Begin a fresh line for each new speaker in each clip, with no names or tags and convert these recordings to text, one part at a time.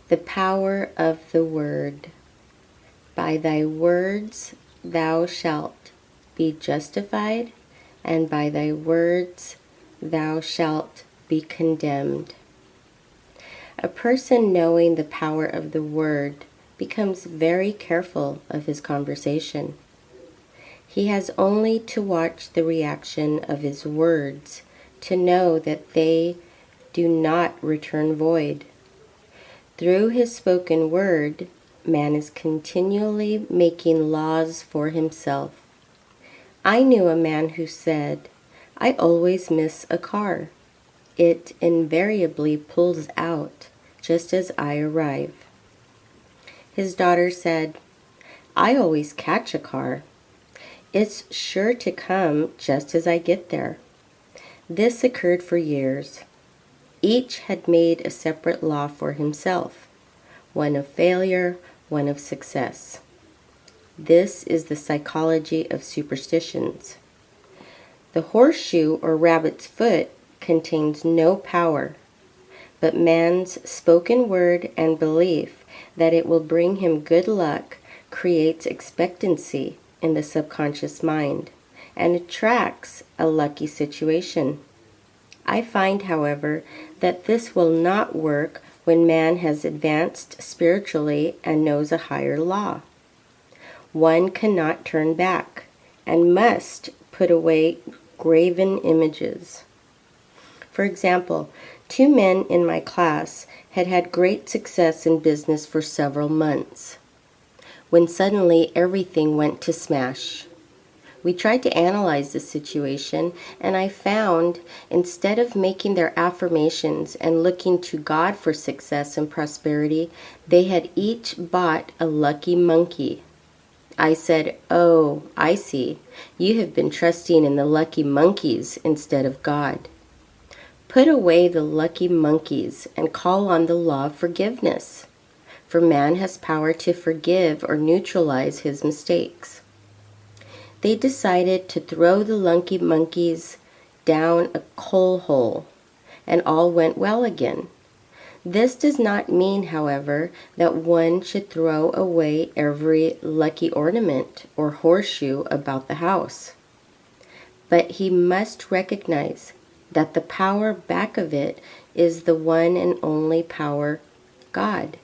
The power of the word. By thy words thou shalt be justified, and by thy words thou shalt be condemned. A person knowing the power of the word becomes very careful of his conversation. He has only to watch the reaction of his words to know that they do not return void. Through his spoken word, man is continually making laws for himself. I knew a man who said, "I always miss a car. It invariably pulls out just as I arrive." His daughter said, "I always catch a car. It's sure to come just as I get there." This occurred for years. Each had made a separate law for himself, one of failure, one of success. This is the psychology of superstitions. The horseshoe or rabbit's foot contains no power, but man's spoken word and belief that it will bring him good luck creates expectancy in the subconscious mind and attracts a lucky situation. I find, however, that this will not work when man has advanced spiritually and knows a higher law. One cannot turn back and must put away graven images. For example, 2 men in my class had had great success in business for several months, when suddenly everything went to smash. We tried to analyze the situation, and I found instead of making their affirmations and looking to God for success and prosperity, they had each bought a lucky monkey. I said, "Oh, I see. You have been trusting in the lucky monkeys instead of God. Put away the lucky monkeys and call on the law of forgiveness, for man has power to forgive or neutralize his mistakes." They decided to throw the lucky monkeys down a coal hole, and all went well again. This does not mean, however, that one should throw away every lucky ornament or horseshoe about the house. But he must recognize that the power back of it is the one and only power, God,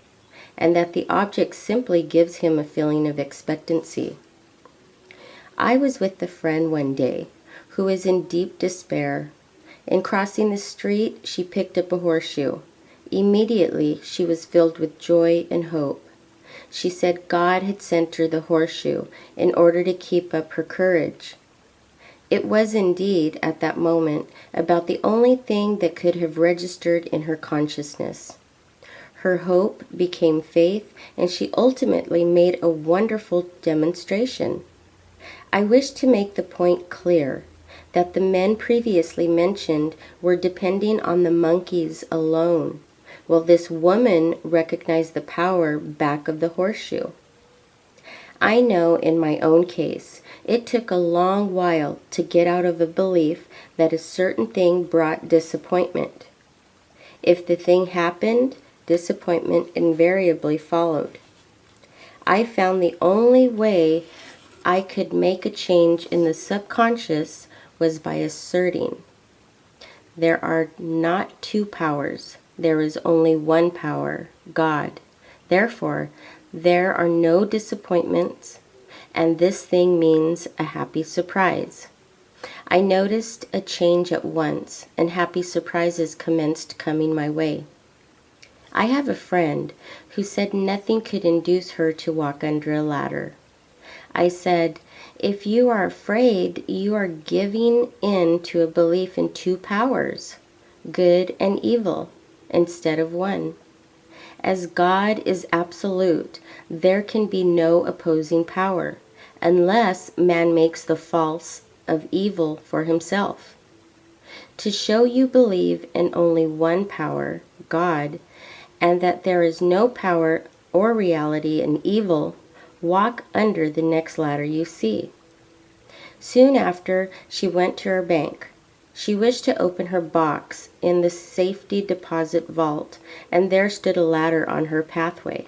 and that the object simply gives him a feeling of expectancy. I was with a friend one day who was in deep despair. In crossing the street, she picked up a horseshoe. Immediately, she was filled with joy and hope. She said God had sent her the horseshoe in order to keep up her courage. It was indeed, at that moment, about the only thing that could have registered in her consciousness. Her hope became faith, and she ultimately made a wonderful demonstration. I wish to make the point clear that the men previously mentioned were depending on the monkeys alone, while this woman recognized the power back of the horseshoe. I know in my own case, it took a long while to get out of a belief that a certain thing brought disappointment. If the thing happened, disappointment invariably followed. I found the only way I could make a change in the subconscious was by asserting, there are not 2 powers. There is only one power, God. Therefore, there are no disappointments, and this thing means a happy surprise. I noticed a change at once, and happy surprises commenced coming my way. I have a friend who said nothing could induce her to walk under a ladder. I said, "If you are afraid, you are giving in to a belief in 2 powers, good and evil, instead of one. As God is absolute, there can be no opposing power, unless man makes the false of evil for himself. To show you believe in only one power, God, and that there is no power or reality in evil, walk under the next ladder you see." Soon after, she went to her bank. She wished to open her box in the safety deposit vault, and there stood a ladder on her pathway.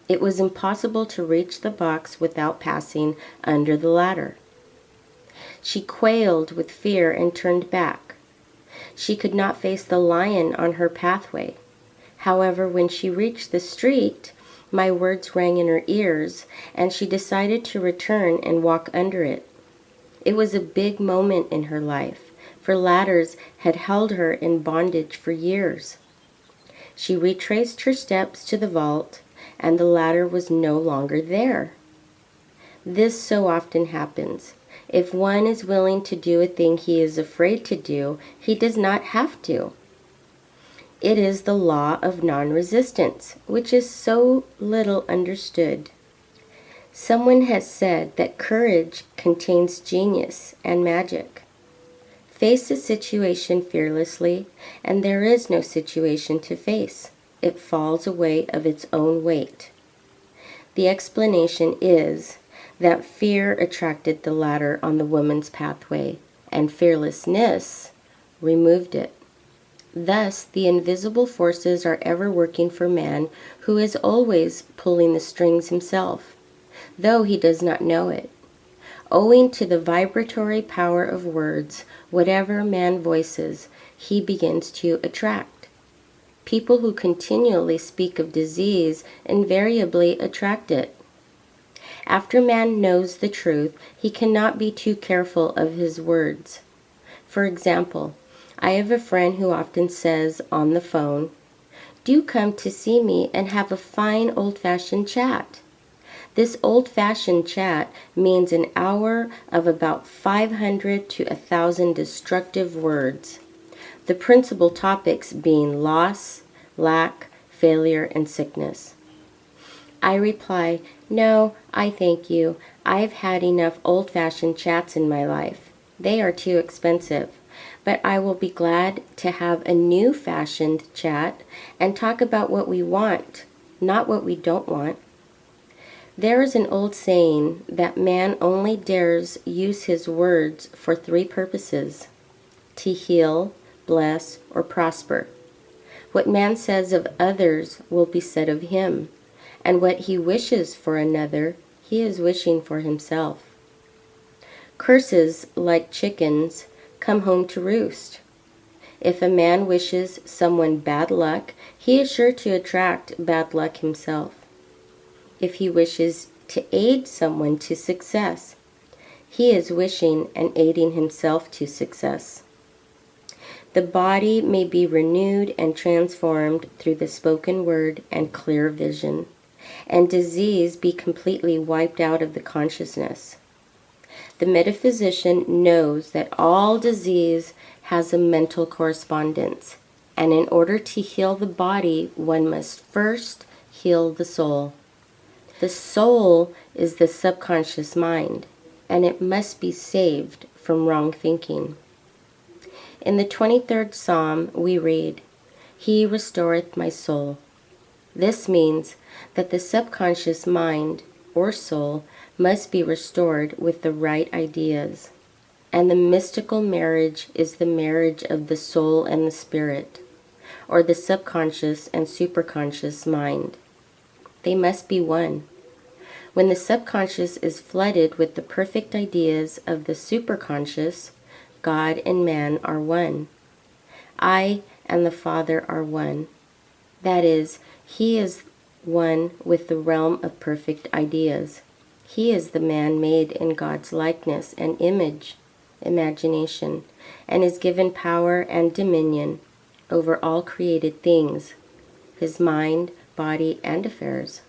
It was impossible to reach the box without passing under the ladder. She quailed with fear and turned back. She could not face the lion on her pathway. However, when she reached the street, my words rang in her ears, and she decided to return and walk under it. It was a big moment in her life, for ladders had held her in bondage for years. She retraced her steps to the vault, and the ladder was no longer there. This so often happens. If one is willing to do a thing he is afraid to do, he does not have to. It is the law of non-resistance, which is so little understood. Someone has said that courage contains genius and magic. Face a situation fearlessly, and there is no situation to face. It falls away of its own weight. The explanation is that fear attracted the ladder on the woman's pathway, and fearlessness removed it. Thus, the invisible forces are ever working for man, who is always pulling the strings himself, though he does not know it. Owing to the vibratory power of words, whatever man voices, he begins to attract. People who continually speak of disease invariably attract it. After man knows the truth, he cannot be too careful of his words. For example, I have a friend who often says on the phone, "Do come to see me and have a fine old-fashioned chat." This old-fashioned chat means an hour of about 500 to 1,000 destructive words, the principal topics being loss, lack, failure, and sickness. I reply, "No, I thank you. I've had enough old-fashioned chats in my life. They are too expensive. But I will be glad to have a new-fashioned chat and talk about what we want, not what we don't want." There is an old saying that man only dares use his words for 3 purposes: to heal, bless, or prosper. What man says of others will be said of him, and what he wishes for another, he is wishing for himself. Curses, like chickens, come home to roost. If a man wishes someone bad luck, he is sure to attract bad luck himself. If he wishes to aid someone to success, he is wishing and aiding himself to success. The body may be renewed and transformed through the spoken word and clear vision, and disease be completely wiped out of the consciousness. The metaphysician knows that all disease has a mental correspondence, and in order to heal the body, one must first heal the soul. The soul is the subconscious mind, and it must be saved from wrong thinking. In the 23rd Psalm, we read, "He restoreth my soul." This means that the subconscious mind, or soul, must be restored with the right ideas. And the mystical marriage is the marriage of the soul and the spirit, or the subconscious and superconscious mind. They must be one. When the subconscious is flooded with the perfect ideas of the superconscious, God and man are one. I and the Father are one. That is, he is one with the realm of perfect ideas. He is the man made in God's likeness and image, imagination, and is given power and dominion over all created things, his mind, body, and affairs.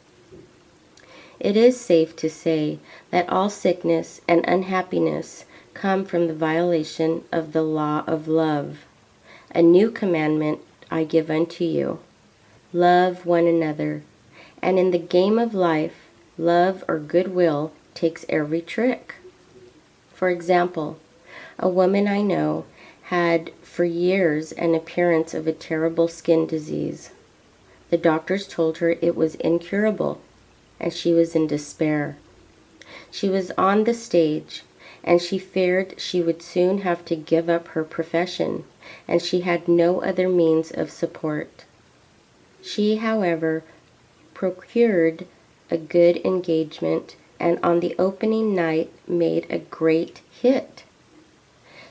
It is safe to say that all sickness and unhappiness come from the violation of the law of love. A new commandment I give unto you: love one another. And in the game of life, love or goodwill takes every trick. For example, a woman I know had for years an appearance of a terrible skin disease. The doctors told her it was incurable, and she was in despair. She was on the stage, and she feared she would soon have to give up her profession, and she had no other means of support. She, however, procured a good engagement, and on the opening night made a great hit.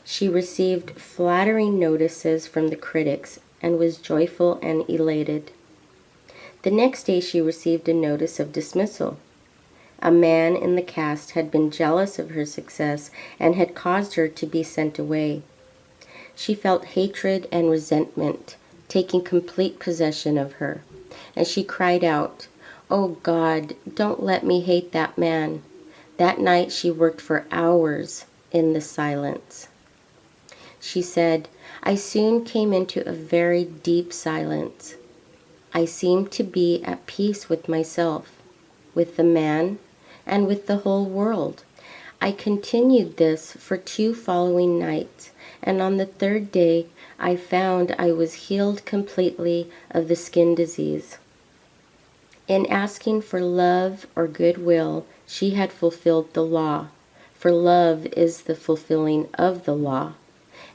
She received flattering notices from the critics and was joyful and elated. The next day she received a notice of dismissal. A man in the cast had been jealous of her success and had caused her to be sent away. She felt hatred and resentment taking complete possession of her, and she cried out, "Oh God, don't let me hate that man." That night she worked for hours in the silence. She said, "I soon came into a very deep silence. I seemed to be at peace with myself, with the man, and with the whole world. I continued this for 2 following nights, and on the 3rd day I found I was healed completely of the skin disease." In asking for love or goodwill, she had fulfilled the law, for love is the fulfilling of the law,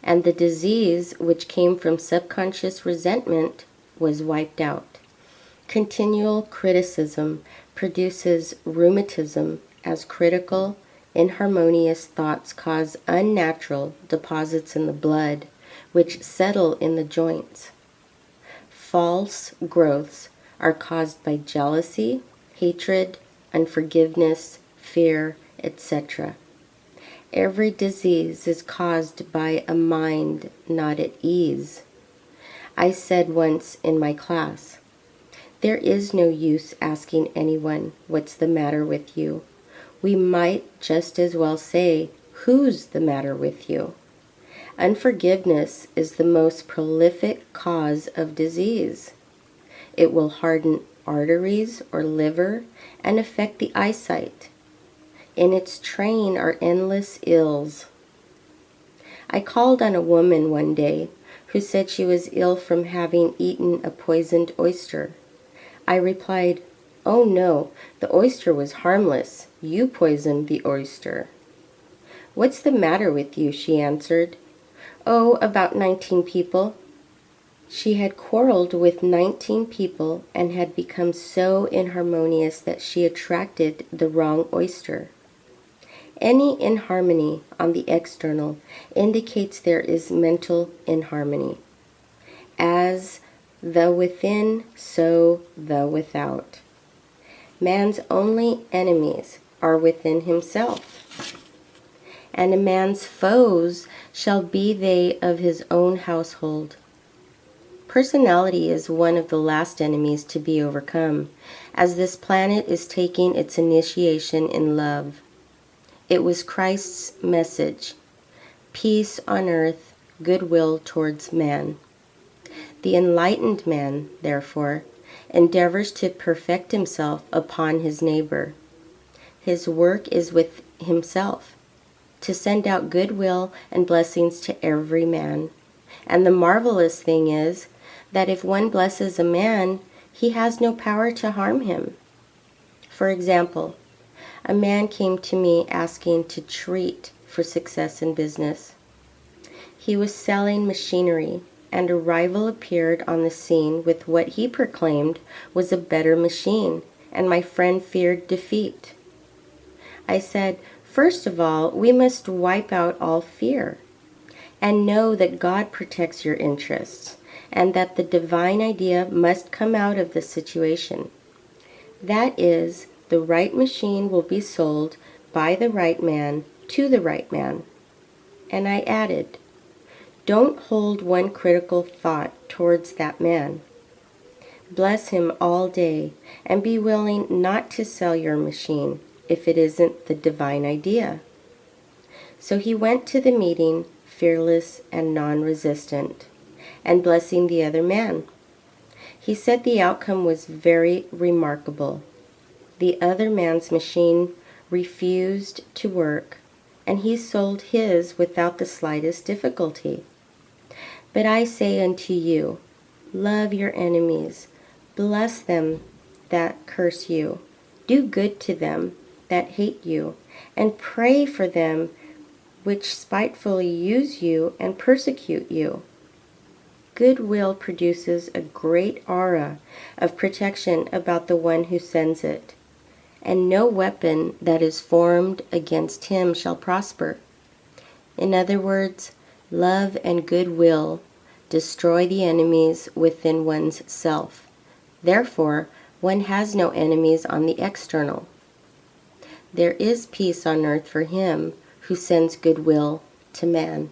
and the disease which came from subconscious resentment was wiped out. Continual criticism produces rheumatism, as critical, inharmonious thoughts cause unnatural deposits in the blood, which settle in the joints. False growths are caused by jealousy, hatred, unforgiveness, fear, etc. Every disease is caused by a mind not at ease. I said once in my class, "There is no use asking anyone what's the matter with you. We might just as well say, who's the matter with you?" Unforgiveness is the most prolific cause of disease. It will harden arteries or liver and affect the eyesight. In its train are endless ills. I called on a woman one day who said she was ill from having eaten a poisoned oyster. I replied, "Oh no, the oyster was harmless. You poisoned the oyster." "What's the matter with you?" she answered. "Oh, about 19 people." She had quarreled with 19 people and had become so inharmonious that she attracted the wrong oyster. Any inharmony on the external indicates there is mental inharmony. As the within, so the without. Man's only enemies are within himself, and a man's foes shall be they of his own household. Personality is one of the last enemies to be overcome, as this planet is taking its initiation in love. It was Christ's message, peace on earth, goodwill towards man. The enlightened man, therefore, endeavors to perfect himself upon his neighbor. His work is with himself, to send out goodwill and blessings to every man. And the marvelous thing is that if one blesses a man, he has no power to harm him. For example, a man came to me asking to treat for success in business. He was selling machinery, and a rival appeared on the scene with what he proclaimed was a better machine, and my friend feared defeat. I said, "First of all, we must wipe out all fear, and know that God protects your interests, and that the divine idea must come out of the situation. That is, the right machine will be sold by the right man to the right man." And I added, "Don't hold one critical thought towards that man. Bless him all day, and be willing not to sell your machine if it isn't the divine idea." So he went to the meeting fearless and non-resistant, and blessing the other man. He said the outcome was very remarkable. The other man's machine refused to work, and he sold his without the slightest difficulty. But I say unto you, love your enemies, bless them that curse you, do good to them that hate you, and pray for them which spitefully use you and persecute you. Goodwill produces a great aura of protection about the one who sends it, and no weapon that is formed against him shall prosper. In other words, love and goodwill destroy the enemies within one's self. Therefore, one has no enemies on the external. There is peace on earth for him who sends goodwill to man.